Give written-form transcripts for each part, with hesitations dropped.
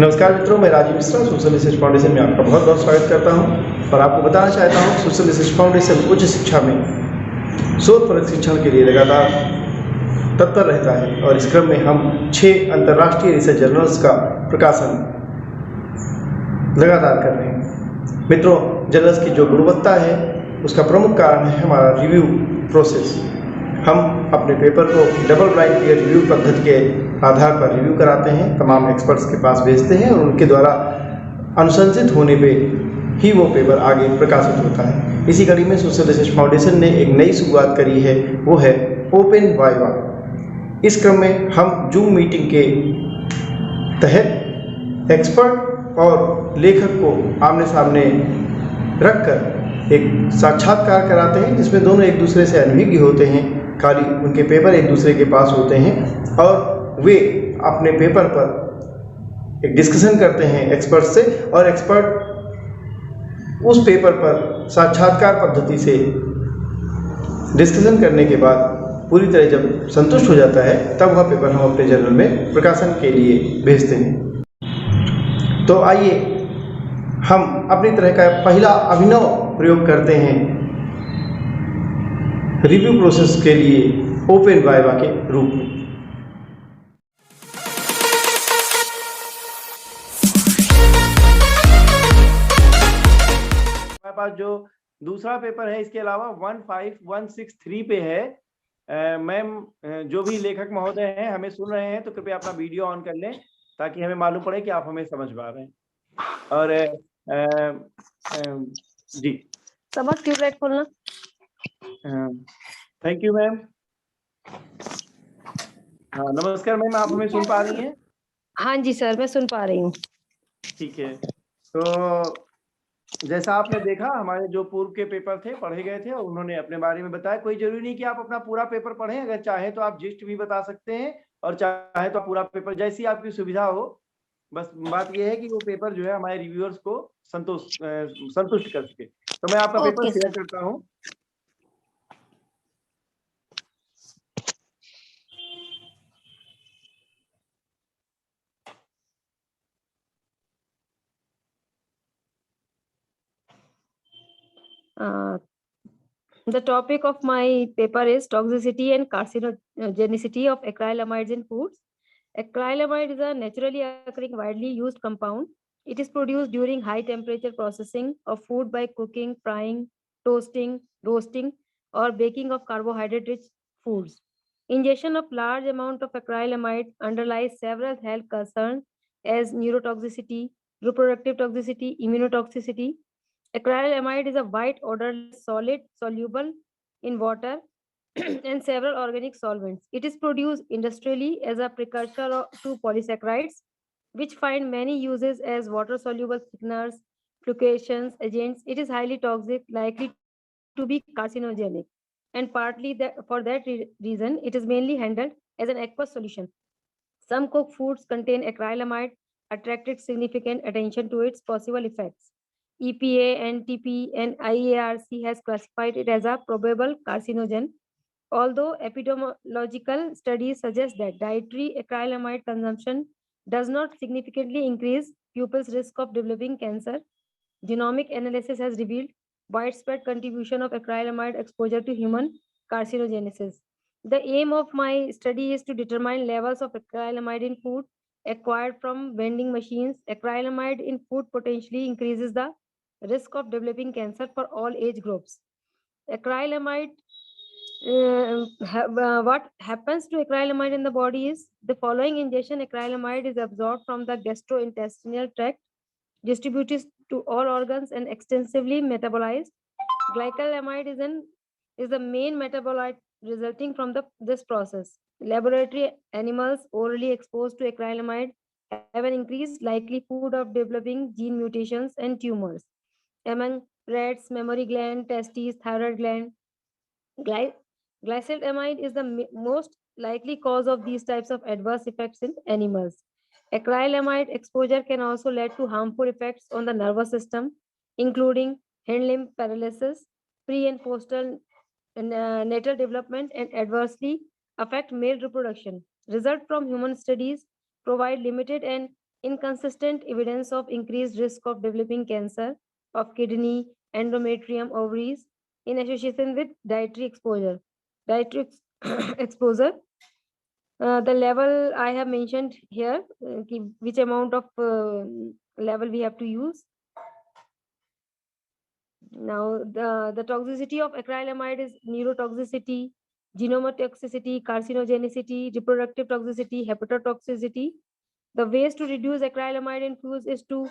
नमस्कार मित्रों, मैं Rajiv Mishra social research foundation में आपका बहुत बहुत स्वागत करता हूं और आपको बताना चाहता हूं सोशल रिसर्च फाउंडेशन उच्च शिक्षा में शोध परक शिक्षण के लिए लगातार तत्पर रहता है और इस क्रम में हम 6 अंतर्राष्ट्रीय रिसर्च जर्नल्स का प्रकाशन लगातार कर रहे हैं। मित्रों, जर्नल्स की जो गुणवत्ता है उसका प्रमुख कारण है हमारा रिव्यू प्रोसेस। हम अपने पेपर को डबल ब्लाइंड पीयर रिव्यू पद्धति के आधार पर रिव्यू कराते हैं, तमाम एक्सपर्ट्स के पास भेजते हैं और उनके द्वारा अनुशंसित होने पे ही वो पेपर आगे प्रकाशित होता है। इसी कड़ी में सोशल रिसर्च फाउंडेशन ने एक नई शुरुआत करी है, वो है ओपन वाइवा। इस क्रम में हम जूम मीटिंग के तहत एक्सपर्ट और लेखक को आमने सामने रखकर एक साक्षात्कार कराते हैं, जिसमें दोनों एक दूसरे से अनभिज्ञ होते हैं। खाली उनके पेपर एक दूसरे के पास होते हैं और वे अपने पेपर पर एक डिस्कशन करते हैं एक्सपर्ट से, और एक्सपर्ट उस पेपर पर साक्षात्कार पद्धति से डिस्कशन करने के बाद पूरी तरह जब संतुष्ट हो जाता है तब वह पेपर हम अपने जर्नल में प्रकाशन के लिए भेजते हैं। तो आइए हम अपनी तरह का पहला अभिनव प्रयोग करते हैं रिव्यू प्रोसेस के लिए ओपन वाइवा के रूप में। हमारे पास जो दूसरा पेपर है, इसके अलावा 15163 पे है। मैम, जो भी लेखक महोदय हैं हमें सुन रहे हैं तो कृपया अपना वीडियो ऑन कर लें ताकि हमें मालूम पड़े कि आप हमें समझ पा रहे हैं। और जी सबक ट्यूबलाइट खोलना। Thank you ma'am. हाँ, नमस्कार मैम, आप हमें सुन पा रही हैं? हाँ जी सर, मैं सुन पा रही हूँ। ठीक है, तो जैसा आपने देखा, हमारे जो पूर्व के पेपर थे पढ़े गए थे और उन्होंने अपने बारे में बताया। कोई जरूरी नहीं कि आप अपना पूरा पेपर पढ़ें, अगर चाहे तो आप जिस्ट भी बता सकते हैं और चाहे तो पूरा पेपर, जैसी आपकी सुविधा हो। बस बात यह है कि वो पेपर जो है हमारे रिव्यूअर्स को संतुष्ट कर सके। तो मैं आपका पेपर शेयर करता हूँ। The topic of my paper is toxicity and carcinogenicity of acrylamides in foods. Acrylamide is a naturally occurring, widely used compound. It is produced during high temperature processing of food by cooking, frying, toasting, roasting, or baking of carbohydrate-rich foods. Ingestion of large amount of acrylamide underlies several health concerns as neurotoxicity, reproductive toxicity, immunotoxicity. Acrylamide is a white odorless solid soluble in water and several organic solvents. It is produced industrially as a precursor to polysaccharides, which find many uses as water-soluble thickeners, fluctuations agents. It is highly toxic, likely to be carcinogenic, and partly for that reason, it is mainly handled as an aqueous solution. Some cooked foods contain acrylamide, attracted significant attention to its possible effects. EPA, NTP, and IARC has classified it as a probable carcinogen, although epidemiological studies suggest that dietary acrylamide consumption does not significantly increase pupils' risk of developing cancer. Genomic analysis has revealed widespread contribution of acrylamide exposure to human carcinogenesis. The aim of my study is to determine levels of acrylamide in food acquired from vending machines. Acrylamide in food potentially increases the risk of developing cancer for all age groups. Acrylamide, what happens to acrylamide in the body is the following: ingestion acrylamide is absorbed from the gastrointestinal tract, distributed to all organs, and extensively metabolized. Glycolamide is the main metabolite resulting from this process. Laboratory animals orally exposed to acrylamide have an increased likelihood of developing gene mutations and tumors. Among rats, mammary gland, testes, thyroid gland, glycelamide is the most likely cause of these types of adverse effects in animals. Acrylamide exposure can also lead to harmful effects on the nervous system, including hind limb paralysis, pre and postal natal development, and adversely affect male reproduction. Results from human studies provide limited and inconsistent evidence of increased risk of developing cancer of kidney, endometrium, ovaries in association with dietary exposure. Dietary exposure. The level I have mentioned here, which amount of level we have to use. Now, the toxicity of acrylamide is neurotoxicity, genotoxicity, carcinogenicity, reproductive toxicity, hepatotoxicity. The ways to reduce acrylamide in foods is to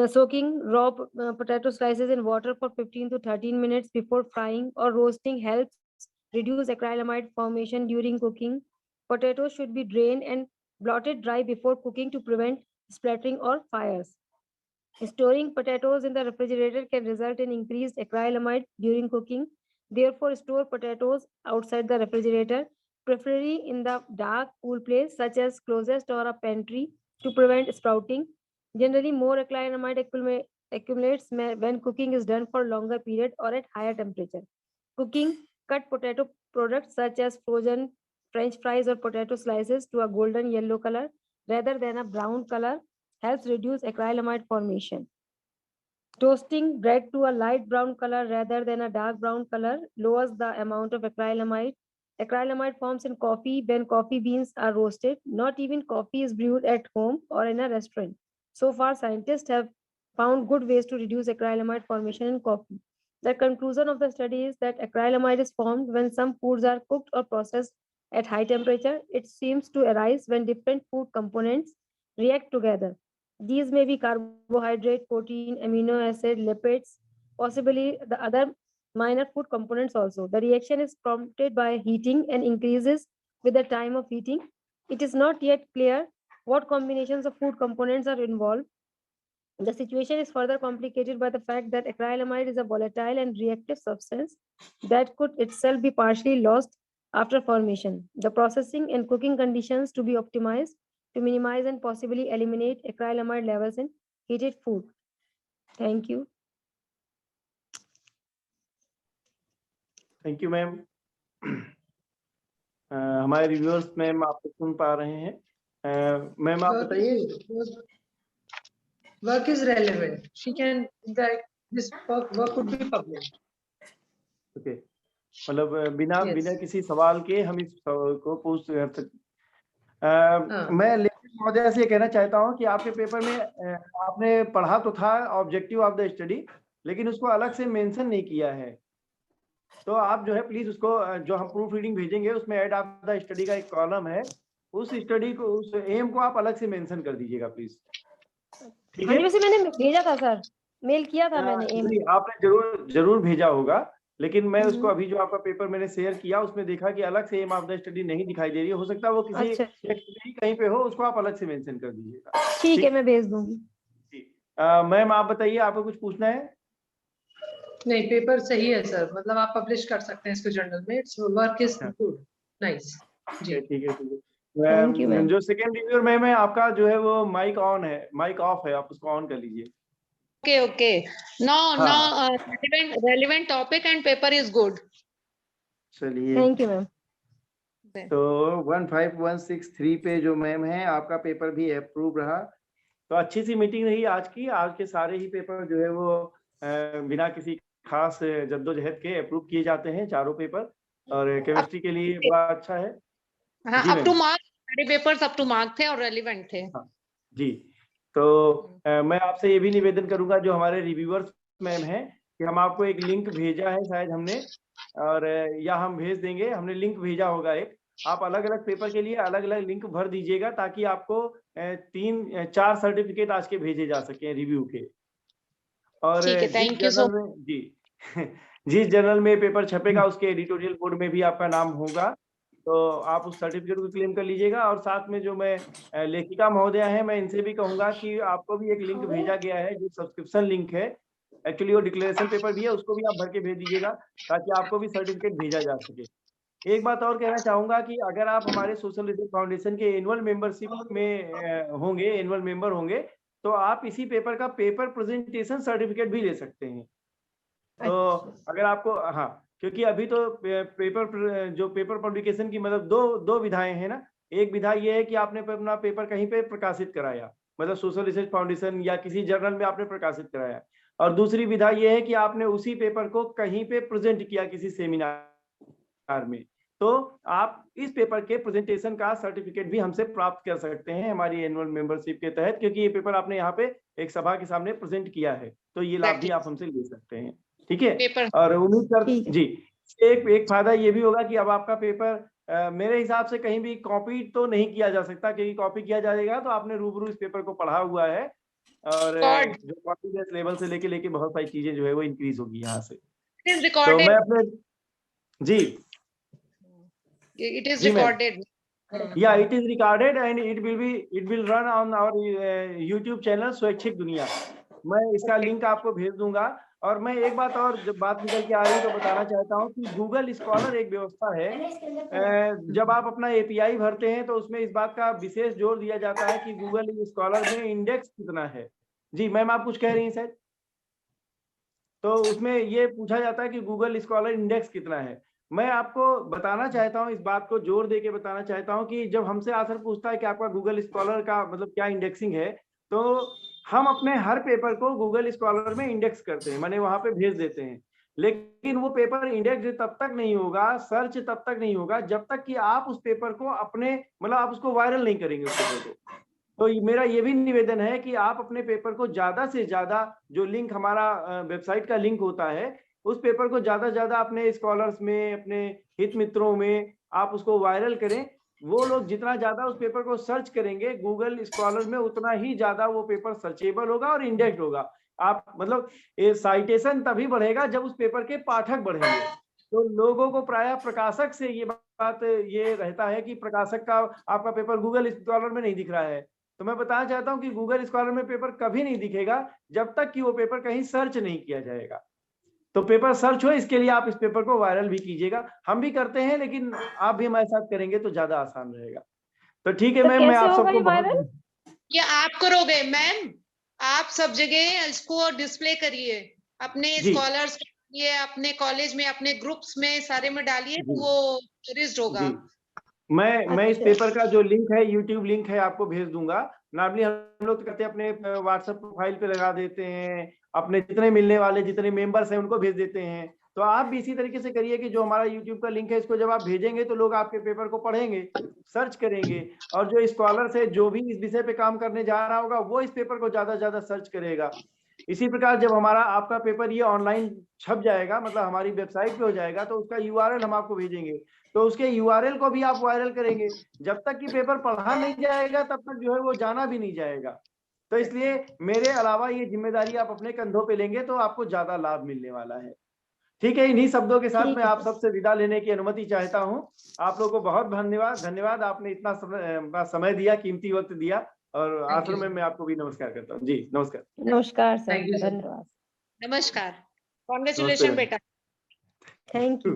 soaking raw potato slices in water for 15 to 13 minutes before frying or roasting helps reduce acrylamide formation during cooking. Potatoes should be drained and blotted dry before cooking to prevent splattering or fires. Storing potatoes in the refrigerator can result in increased acrylamide during cooking. Therefore, store potatoes outside the refrigerator, preferably in the dark, cool place such as closet or a pantry to prevent sprouting. Generally, more acrylamide accumulates when cooking is done for longer period or at higher temperature. Cooking cut potato products such as frozen French fries or potato slices to a golden yellow color rather than a brown color helps reduce acrylamide formation. Toasting bread to a light brown color rather than a dark brown color lowers the amount of acrylamide. Acrylamide forms in coffee when coffee beans are roasted. Not even coffee is brewed at home or in a restaurant. So far, scientists have found good ways to reduce acrylamide formation in coffee. The conclusion of the study is that acrylamide is formed when some foods are cooked or processed at high temperature. It seems to arise when different food components react together. These may be carbohydrate, protein, amino acid, lipids, possibly the other minor food components also. The reaction is prompted by heating and increases with the time of heating. It is not yet clear what combinations of food components are involved. The situation is further complicated by the fact that acrylamide is a volatile and reactive substance that could itself be partially lost after formation. The processing and cooking conditions to be optimized to minimize and possibly eliminate acrylamide levels in heated food. Thank you. Thank you ma'am. हमारे reviewers ma'am आपको सुन पा रहे हैं। Ma'am आप बताइए। Work is relevant. She can that this work could be published. Okay, मतलब बिना Yes. बिना किसी सवाल के हम इस को पूछ सकते। मैं लेखक महोदय से ये कहना चाहता हूँ कि आपके पेपर में आपने पढ़ा तो था ऑब्जेक्टिव ऑफ द स्टडी, लेकिन उसको अलग से मेंशन नहीं किया है। तो आप जो है प्लीज उसको जो हम प्रूफ रीडिंग भेजेंगे उसमें ऐड ऑफ द स्टडी का एक कॉलम है, उस स्टडी को उस एम को आप अलग से मेंशन कर दीजिएगा प्लीज। ठीक है, वैसे मैंने भेजा था सर, मेल किया था मैंने एम। आपने जरूर भेजा होगा, लेकिन मैं उसको अभी जो आपका पेपर मैंने शेयर किया उसमें देखा कि अलग से एम ऑफ द स्टडी नहीं दिखाई दे रही है। हो सकता है वो किसी कहीं पे हो, उसको आप अलग से मेंशन कर दीजिएगा। ठीक है, मैं भेज दूंगी। मैम आप बताइए, आपको कुछ पूछना है? नहीं, पेपर सही है सर, मतलब आप पब्लिश कर सकते हैं इसको जर्नल में। It's work is good, nice जी। ठीक है। जो सेकंड रिव्यूअर मैम है आपका जो है वो माइक ऑन है, माइक ऑफ है, आप उसको ऑन कर लीजिए। Okay. No, relevant topic and paper is good. चलिए, थैंक यू मैम। तो 15163 पे जो मैम है आपका पेपर भी अप्रूव रहा। तो अच्छी सी मीटिंग रही आज की। आज के सारे ही पेपर जो है वो बिना किसी खास जद्दोजहद के अप्रूव किए जाते हैं, चारों पेपर, और केमिस्ट्री के लिए बड़ा अच्छा है। हाँ, अप टू मार्क, सारे पेपर्स अप टू मार्क थे और रेलिवेंट थे। हाँ, जी। तो मैं आपसे ये भी निवेदन करूंगा, जो हमारे रिव्यूअर्स मैम हैं, कि हम आपको एक लिंक भेजा है शायद हमने, और या हम भेज देंगे, हमने लिंक भेजा होगा एक। आप अलग अलग पेपर के लिए अलग अलग लिंक भर दीजिएगा, ताकि आपको 3-4 सर्टिफिकेट आज के भेजे जा सके रिव्यू के। और थैंक यू सो जी जिस जर्नल में पेपर छपेगा उसके एडिटोरियल बोर्ड में भी आपका नाम होगा, तो आप उस सर्टिफिकेट को क्लेम कर लीजिएगा। और साथ में जो मैं लेखिका महोदय हैं, मैं इनसे भी कहूंगा कि आपको भी एक लिंक भेजा गया है जो सब्सक्रिप्शन लिंक है। एक्चुअली वो डिक्लेरेशन पेपर भी है, उसको भी आप भर के भेज दीजिएगा, ताकि आपको भी सर्टिफिकेट भेजा जा सके। एक बात और कहना चाहूंगा कि अगर आप हमारे सोशल रिसर्च फाउंडेशन के एनुअल मेंबरशिप में होंगे, एनुअल मेंबर होंगे, तो आप इसी पेपर का पेपर प्रेजेंटेशन सर्टिफिकेट भी ले सकते हैं। तो अगर आपको, हाँ, क्योंकि अभी तो पेपर पब्लिकेशन की मतलब दो विधाएं हैं ना। एक विधा ये है कि आपने अपना पेपर कहीं पे प्रकाशित कराया, मतलब सोशल रिसर्च फाउंडेशन या किसी जर्नल में आपने प्रकाशित कराया। और दूसरी विधा ये है कि आपने उसी पेपर को कहीं पे प्रेजेंट किया किसी सेमिनार में, तो आप इस पेपर के प्रेजेंटेशन का सर्टिफिकेट भी हमसे प्राप्त कर सकते हैं हमारी एनुअल मेंबरशिप के तहत, क्योंकि ये पेपर आपने यहाँ पे एक सभा के सामने प्रेजेंट किया है, तो ये लाभ भी आप हमसे ले सकते हैं। ठीक है, पेपर और उम्मीद कर ठीक है। जी, एक फायदा ये भी होगा कि अब आपका पेपर मेरे हिसाब से कहीं भी कॉपी तो नहीं किया जा सकता, क्योंकि कॉपी किया जाएगा तो आपने रूबरू इस पेपर को पढ़ा हुआ है, और Record. जो कॉन्फिडेंस लेवल से लेके बहुत सारी चीजें जो है वो इंक्रीज होगी यहाँ से। It is तो recorded. मैं अपने जी It is जी ma'am, recorded. yeah, it is recorded and it will run on our YouTube channel स्वैच्छिक दुनिया। मैं इसका लिंक आपको भेज दूंगा। और मैं एक बात और, जब बात निकल के आ रही है तो बताना चाहता हूँ कि गूगल स्कॉलर एक व्यवस्था है, जब आप अपना एपीआई भरते हैं तो उसमें इस बात का विशेष जोर दिया जाता है कि गूगल स्कॉलर में इंडेक्स कितना है। जी मैम, आप कुछ कह रही हैं शायद? तो उसमें ये पूछा जाता है कि गूगल स्कॉलर इंडेक्स कितना है। मैं आपको बताना चाहता हूँ, इस बात को जोर देके बताना चाहता हूँ कि जब हमसे आंसर पूछता है कि आपका गूगल स्कॉलर का मतलब क्या इंडेक्सिंग है, तो हम अपने हर पेपर को गूगल स्कॉलर में इंडेक्स करते हैं, माने वहां पे भेज देते हैं। लेकिन वो पेपर इंडेक्स तब तक नहीं होगा, सर्च तब तक नहीं होगा, जब तक कि आप उस पेपर को अपने मतलब आप उसको वायरल नहीं करेंगे उस पेपर को। तो मेरा ये भी निवेदन है कि आप अपने पेपर को ज्यादा से ज्यादा, जो लिंक हमारा वेबसाइट का लिंक होता है, उस पेपर को ज्यादा से ज्यादा अपने स्कॉलर्स में, अपने हित मित्रों में आप उसको वायरल करें। वो लोग जितना ज्यादा उस पेपर को सर्च करेंगे गूगल स्कॉलर में, उतना ही ज्यादा वो पेपर सर्चेबल होगा और इंडेक्स्ड होगा। आप मतलब साइटेशन तभी बढ़ेगा जब उस पेपर के पाठक बढ़ेंगे। तो लोगों को प्रायः प्रकाशक से ये बात ये रहता है कि प्रकाशक का आपका पेपर गूगल स्कॉलर में नहीं दिख रहा है। तो मैं बताना चाहता हूं कि गूगल स्कॉलर में पेपर कभी नहीं दिखेगा जब तक कि वो पेपर कहीं सर्च नहीं किया जाएगा। तो पेपर सर्च हो, इसके लिए आप इस पेपर को वायरल भी कीजिएगा। हम भी करते हैं, लेकिन आप भी हमारे साथ करेंगे तो ज्यादा आसान रहेगा। तो ठीक है तो मैम, मैं कैसे आप होगा सबको ये वायरल? ये आप करोगे मैम? आप सब जगह इसको डिस्प्ले करिए, अपने जी स्कॉलर्स ये अपने कॉलेज में, अपने ग्रुप्स में, सारे में डालिए, तो जी वो टूरिस्ट होगा। जी, मैं इस अच्छा। पेपर का जो लिंक है, यूट्यूब लिंक है, आपको भेज दूंगा। नॉर्मली हम लोग तो करते हैं, अपने व्हाट्सएप प्रोफाइल पे लगा देते हैं, अपने जितने मिलने वाले जितने मेंबर्स हैं उनको भेज देते हैं। तो आप भी इसी तरीके से करिए कि जो हमारा यूट्यूब का लिंक है, इसको जब आप भेजेंगे तो लोग आपके पेपर को पढ़ेंगे, सर्च करेंगे, और जो स्कॉलर है जो भी इस विषय पे काम करने जा रहा होगा वो इस पेपर को ज्यादा से ज्यादा सर्च करेगा। इसी प्रकार जब हमारा आपका पेपर ये ऑनलाइन छप जाएगा, मतलब हमारी वेबसाइट पे हो जाएगा, तो उसका यूआरएल हम आपको भेजेंगे, तो उसके यूआरएल को भी आप वायरल करेंगे। जब तक कि पेपर पढ़ा नहीं जाएगा तब तक जो है वो जाना भी नहीं जाएगा। तो इसलिए मेरे अलावा ये जिम्मेदारी आप अपने कंधों पे लेंगे तो आपको ज्यादा लाभ मिलने वाला है। ठीक है, इन्हीं शब्दों के साथ ठीक मैं है आप सर। सबसे विदा लेने की अनुमति चाहता हूँ। आप लोगों को बहुत धन्यवाद, आपने इतना समय दिया, कीमती वक्त दिया। और Thank आखिर you, में sir. मैं आपको भी नमस्कार करता हूँ। जी नमस्कार। नमस्कार सर, Thank you, sir. धन्यवाद। नमस्कार, नमस्ते कॉन्ग्रेचुलेशन मैम। बेटा। Thank you.